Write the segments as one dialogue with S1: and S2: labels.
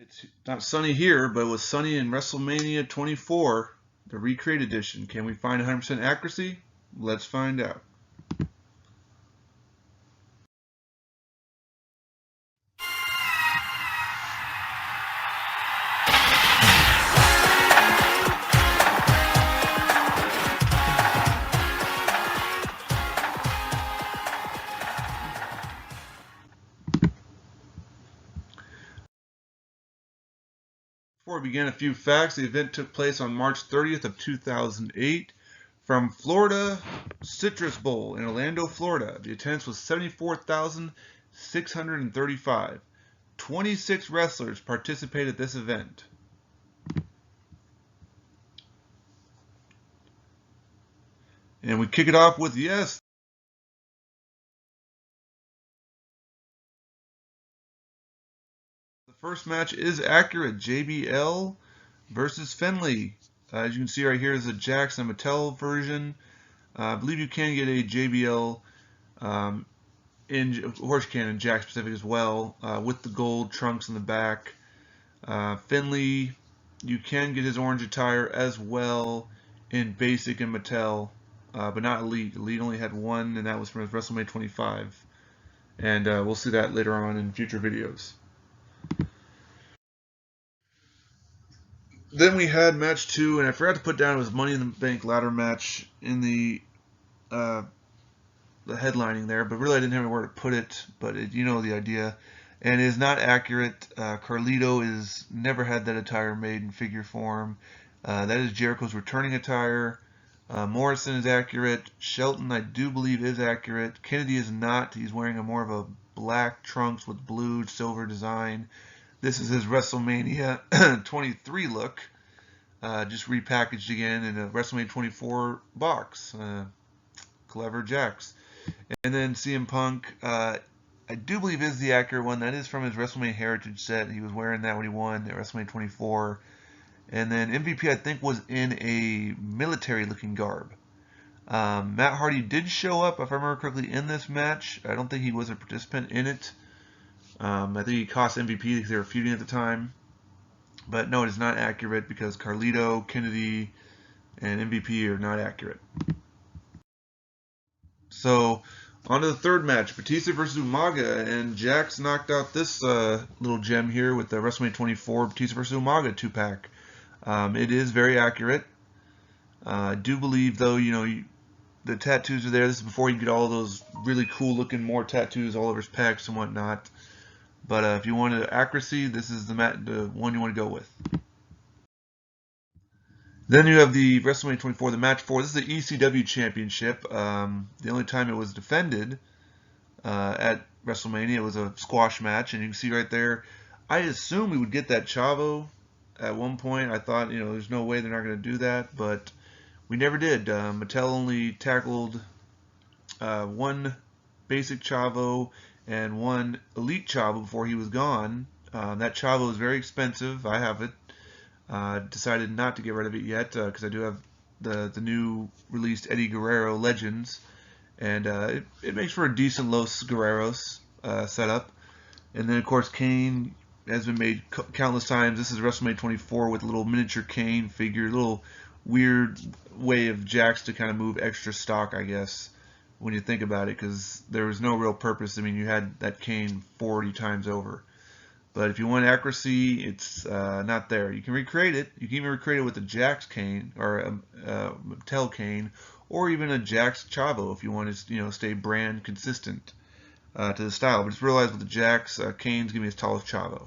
S1: It's not sunny here, but it was sunny in WrestleMania 24, the Recreate Edition. Can we find 100% accuracy? Let's find out. Before we begin, a few facts. The event took place on March 30th of 2008 from Florida Citrus Bowl in Orlando, Florida. The attendance was 74,635. 26 wrestlers participated at this event. And we kick it off with, yes, the first match is accurate. JBL versus Finlay. As you can see right here is a Jackson Mattel version. I believe you can get a JBL, of course you can in Jack specific as well, with the gold trunks in the back. Finlay, you can get his orange attire as well in basic and Mattel, but not Elite. Elite only had one, and that was from WrestleMania 25. And we'll see that later on in future videos. Then we had match 2, and I forgot to put down, it was Money in the Bank ladder match in the headlining there, but really I didn't have anywhere to put it, but you know the idea. And it is not accurate. Carlito is never had that attire made in figure form. That is Jericho's returning attire. Morrison is accurate. Shelton, I do believe, is accurate. Kennedy is not. He's wearing more of a black trunks with blue silver design. This is his WrestleMania 23 look, just repackaged again in a WrestleMania 24 box. Clever Jacks. And then CM Punk, I do believe is the accurate one. That is from his WrestleMania Heritage set. He was wearing that when he won at WrestleMania 24. And then MVP, I think, was in a military-looking garb. Matt Hardy did show up, if I remember correctly, in this match. I don't think he was a participant in it. I think he cost MVP because they were feuding at the time. But no, it is not accurate because Carlito, Kennedy, and MVP are not accurate. So, on to the third match, Batista versus Umaga, and Jax knocked out this little gem here with the WrestleMania 24 Batista versus Umaga 2-pack. It is very accurate. I do believe, though, the tattoos are there. This is before you get all those really cool-looking more tattoos all over his pecs and whatnot. But if you want accuracy, this is the one you want to go with. Then you have the WrestleMania 24, the match 4. This is the ECW Championship. The only time it was defended at WrestleMania, it was a squash match. And you can see right there, I assume we would get that Chavo at one point. I thought, there's no way they're not going to do that. But we never did. Mattel only tackled one basic Chavo and one Elite Chavo before he was gone. That Chavo is very expensive. I have it. Decided not to get rid of it yet because I do have the new released Eddie Guerrero Legends, and it makes for a decent Los Guerreros setup. And then of course Kane has been made countless times. This is WrestleMania 24 with a little miniature Kane figure, a little weird way of Jax to kind of move extra stock, I guess, when you think about it, because there was no real purpose. I mean, you had that Kane 40 times over. But if you want accuracy, it's not there. You can recreate it. You can even recreate it with a Jax Kane or a Mattel Kane, or even a Jax Chavo if you want to, stay brand consistent to the style. But just realize with the Jax, Kane's gonna be as tall as Chavo.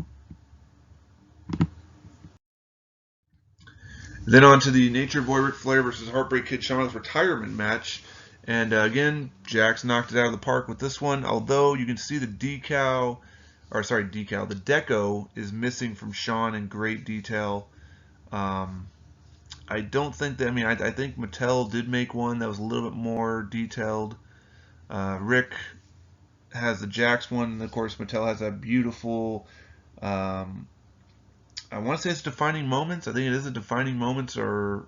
S1: Then on to the Nature Boy Ric Flair versus Heartbreak Kid Shama's retirement match. And again, Jax knocked it out of the park with this one. Although you can see the the deco is missing from Shawn in great detail. I don't think that, I think Mattel did make one that was a little bit more detailed. Rick has the Jax one, and of course Mattel has that beautiful, I want to say it's Defining Moments. I think it is a Defining Moments, or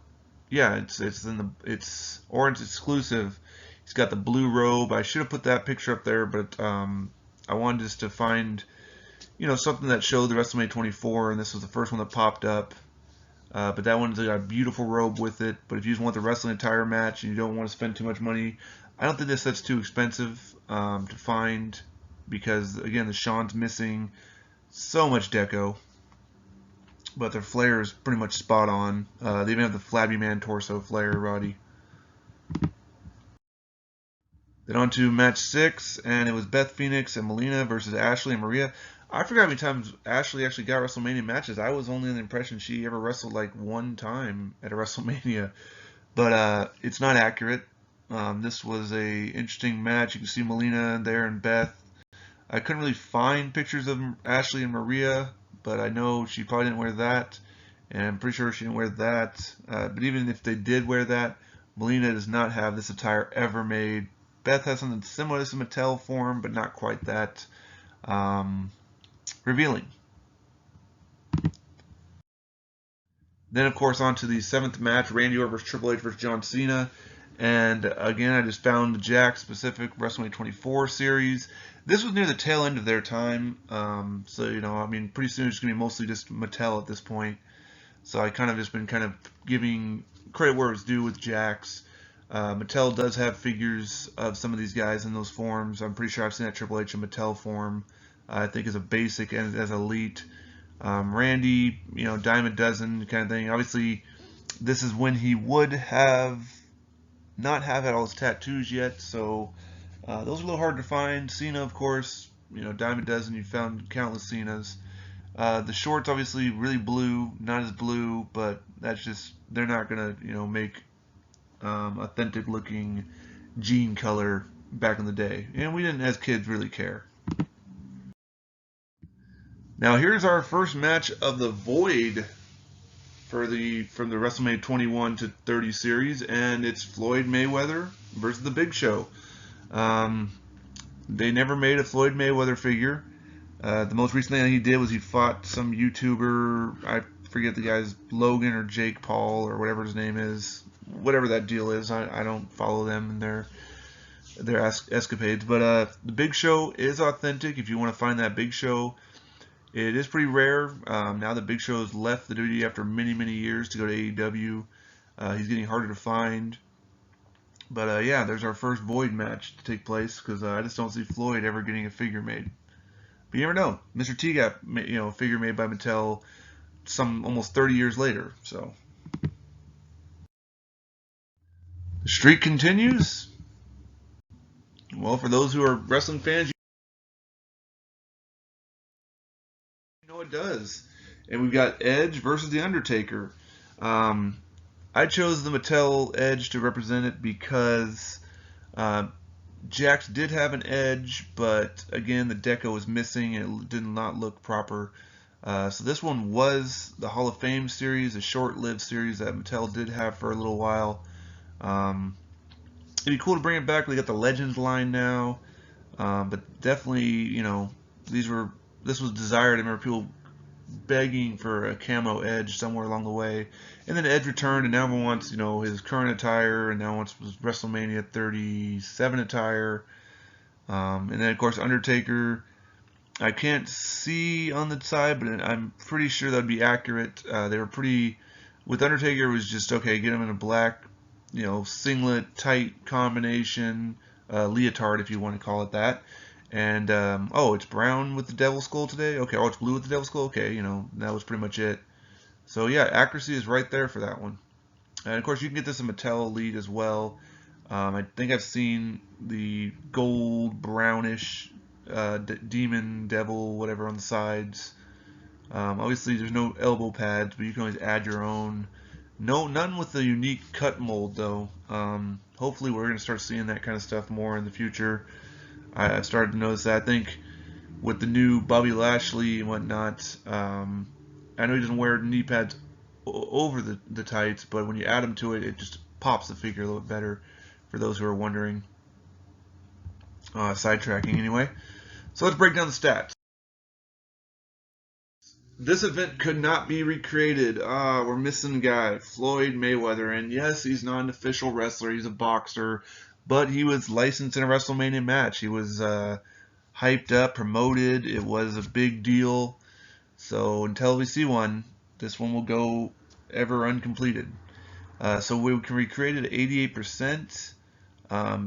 S1: yeah, it's Orange exclusive. He's got the blue robe. I should have put that picture up there, but I wanted just to find something that showed the WrestleMania 24, and this was the first one that popped up. But that one's got a beautiful robe with it. But if you just want the wrestling entire match and you don't want to spend too much money, I don't think this set's too expensive to find, because again, the Shawn's missing so much deco, but their flare is pretty much spot on. They even have the Flabby Man torso flare, Roddy. Then on to match 6, and it was Beth Phoenix and Molina versus Ashley and Maria. I forgot how many times Ashley actually got WrestleMania matches. I was only in the impression she ever wrestled like one time at a WrestleMania, but it's not accurate. This was a interesting match. You can see Molina there and Beth. I couldn't really find pictures of Ashley and Maria, but I know she probably didn't wear that, and I'm pretty sure she didn't wear that. But even if they did wear that, Molina does not have this attire ever made. Beth has something similar to some Mattel form, but not quite that revealing. Then, of course, on to the 7th match, Randy Orton versus Triple H versus John Cena. And again, I just found the Jack specific WrestleMania 24 series. This was near the tail end of their time. So, I mean, pretty soon it's going to be mostly just Mattel at this point. So I kind of just been kind of giving credit where it's due with Jax. Mattel does have figures of some of these guys in those forms. I'm pretty sure I've seen that Triple H and Mattel form. I think as a basic and as elite. Randy, dime a dozen kind of thing. Obviously, this is when he would have not have had all his tattoos yet, so those are a little hard to find. Cena, of course, dime a dozen. You found countless Cenas. The shorts, obviously, really blue, not as blue, but that's just they're not gonna, make authentic looking jean color back in the day, and we didn't, as kids, really care. Now here's our first match of the Void from the WrestleMania 21 to 30 series, and it's Floyd Mayweather versus The Big Show. They never made a Floyd Mayweather figure. The most recent thing he did was he fought some YouTuber, I forget the guy's, Logan or Jake Paul or whatever his name is, whatever that deal is. I don't follow them and their escapades, but The Big Show is authentic. If you want to find that Big Show, it is pretty rare. Now the Big Show has left the WWE after many, many years to go to AEW. He's getting harder to find. But yeah, there's our first Void match to take place, because I just don't see Floyd ever getting a figure made. But you never know. Mr. T got a figure made by Mattel some almost 30 years later. So the streak continues. Well, for those who are wrestling fans, it does. And we've got Edge versus The Undertaker. I chose the Mattel Edge to represent it because Jax did have an Edge, but again, the deco was missing and it did not look proper. So this one was the Hall of Fame series, a short-lived series that Mattel did have for a little while. It'd be cool to bring it back. We got the Legends line now, but definitely, this was desired. I remember people begging for a camo Edge somewhere along the way, and then Edge returned, and now everyone wants his current attire, and now wants WrestleMania 37 attire, and then of course Undertaker. I can't see on the side, but I'm pretty sure that would be accurate. They were pretty with Undertaker. It was just okay. Get him in a black, singlet tight combination, leotard if you want to call it that. And, it's brown with the Devil Skull today? Okay, it's blue with the Devil Skull? Okay, that was pretty much it. So, yeah, accuracy is right there for that one. And, of course, you can get this in Mattel Elite as well. I think I've seen the gold, brownish demon, devil, whatever on the sides. Obviously, there's no elbow pads, but you can always add your own. None with the unique cut mold, though. Hopefully, we're going to start seeing that kind of stuff more in the future. I've started to notice that. I think with the new Bobby Lashley and whatnot, I know he doesn't wear knee pads over the tights, but when you add them to it, it just pops the figure a little bit better, for those who are wondering. Sidetracking anyway. So let's break down the stats. This event could not be recreated. We're missing a guy, Floyd Mayweather, and yes, he's not an official wrestler, he's a boxer, but he was licensed in a WrestleMania match. He was hyped up, promoted. It was a big deal. So until we see one, this one will go ever uncompleted. So we can recreate it at 88%.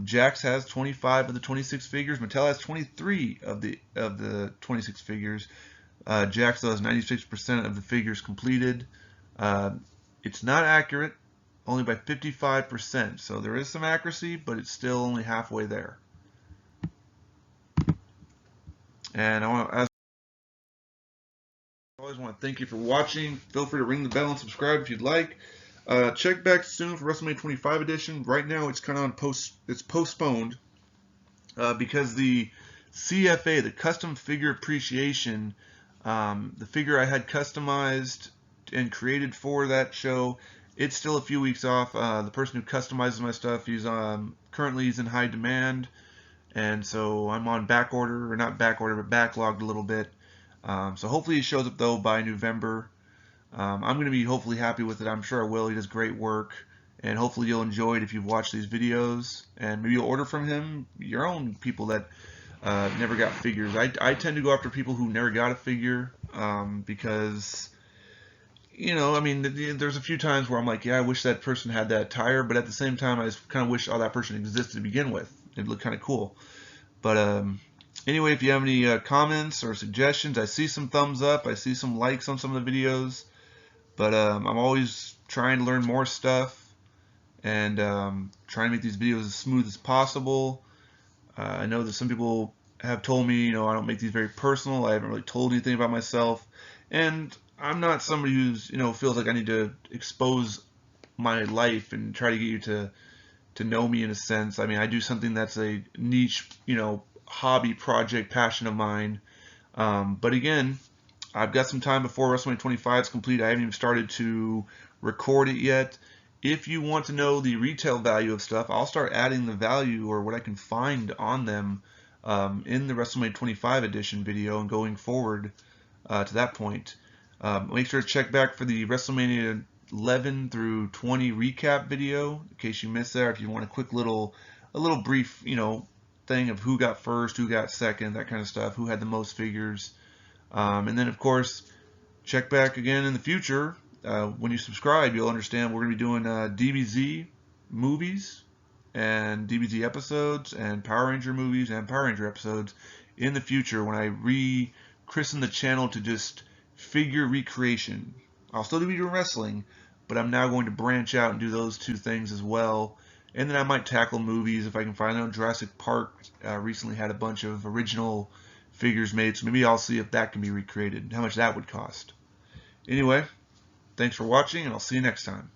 S1: Jax has 25 of the 26 figures. Mattel has 23 of the 26 figures. Jax has 96% of the figures completed. It's not accurate, only by 55%. So there is some accuracy, but it's still only halfway there. And as always, want to thank you for watching. Feel free to ring the bell and subscribe if you'd like. Check back soon for WrestleMania 25 edition. Right now, it's kind of on it's postponed because the CFA, the Custom Figure Appreciation, the figure I had customized and created for that show, it's still a few weeks off. The person who customizes my stuff, currently he's in high demand, and so I'm on back order, or not back order, but backlogged a little bit. So hopefully he shows up though by November. I'm going to be hopefully happy with it. I'm sure I will. He does great work, and hopefully you'll enjoy it if you've watched these videos, and maybe you'll order from him your own people that never got figures. I tend to go after people who never got a figure because, you know, I mean, there's a few times where I'm like, yeah, I wish that person had that attire, but at the same time, I just kind of wish all that person existed to begin with. It'd look kind of cool. But anyway, if you have any comments or suggestions, I see some thumbs up, I see some likes on some of the videos. But I'm always trying to learn more stuff and trying to make these videos as smooth as possible. I know that some people have told me, you know, I don't make these very personal. I haven't really told anything about myself. And I'm not somebody who's, you know, feels like I need to expose my life and try to get you to know me in a sense. I mean, I do something that's a niche, you know, hobby project, passion of mine. But again, I've got some time before WrestleMania 25 is complete. I haven't even started to record it yet. If you want to know the retail value of stuff, I'll start adding the value or what I can find on them in the WrestleMania 25 edition video and going forward to that point. Make sure to check back for the WrestleMania 11 through 20 recap video in case you missed that. If you want a quick little brief, you know, thing of who got first, who got second, that kind of stuff, who had the most figures. And then, of course, check back again in the future. When you subscribe, you'll understand we're going to be doing DBZ movies and DBZ episodes and Power Ranger movies and Power Ranger episodes in the future when I re-christen the channel to just figure recreation. I'll still be doing wrestling, but I'm now going to branch out and do those two things as well. And then I might tackle movies if I can find them. Jurassic Park recently had a bunch of original figures made, so maybe I'll see if that can be recreated, how much that would cost. Anyway, thanks for watching, and I'll see you next time.